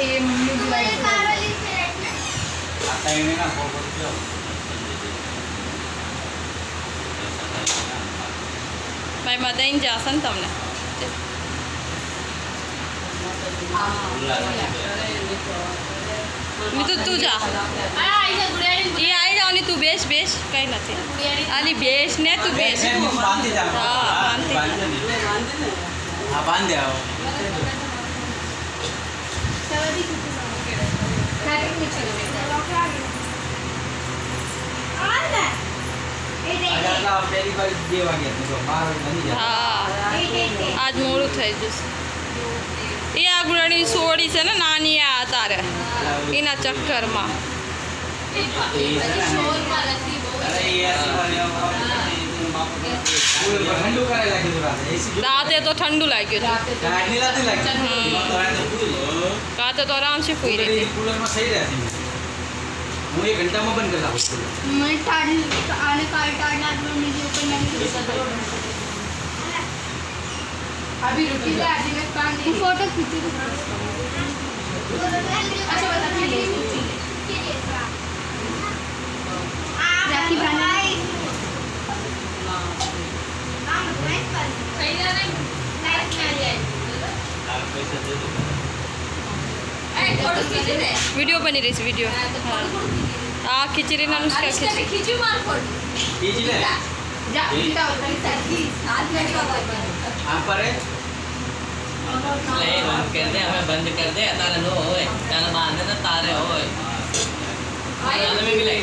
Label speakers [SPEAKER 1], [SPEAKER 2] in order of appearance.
[SPEAKER 1] એ mummy બોલાવે
[SPEAKER 2] आता येणे ना बोलतो
[SPEAKER 3] ભાઈ મદાઈને જશે ને તમને મીતુ તું જા એ આવી જાવ તું બેસ બેસ કઈ નથી આની બેસ ને તું બેસ હા બાંધી
[SPEAKER 2] हाँ बांध दे आओ अगर ना पहली बार देवा गया तो बाहर नहीं जाता
[SPEAKER 3] હા આજ મોડું થઈ જશે એ આ ગુડાની સોડી છે ને નાની આ તારે એના ચક્કરમાં
[SPEAKER 2] अरे ये ऐसी वाली ठंडू करे लगे तो रात ऐसी
[SPEAKER 3] રાતે તો ઠંડુ લાગ્યું હતું
[SPEAKER 2] गाड़ी लाती लगी तो है तो
[SPEAKER 3] રાતે તો આરામથી સુઈ રહી હતી
[SPEAKER 2] कूलर में सही रहती है હું 1 ઘંટામાં બંધ કરી નાખું
[SPEAKER 1] मैं आने का टाड़ना नीचे ऊपर नहीं अभी रुकी है आज मैं काम नहीं फोटो खींची अच्छा बता प्लीज राखी भाई सही जा रहा है लाइट में आ जाए
[SPEAKER 2] आप पैसे दे दो
[SPEAKER 1] ए फोटो खींची दे
[SPEAKER 3] વિડીયો બની રહી છે વિડીયો આ ખીચડીના નુસ્ખા ખીચડી
[SPEAKER 1] खींची मार फोटो
[SPEAKER 2] खींच ले
[SPEAKER 1] जा सीधा उधर की हाथ में
[SPEAKER 2] आप पर है
[SPEAKER 4] ले बंद कर दे हमें बंद कर दे तारे नो होए तारे बांधे तो तारे होए में भी ले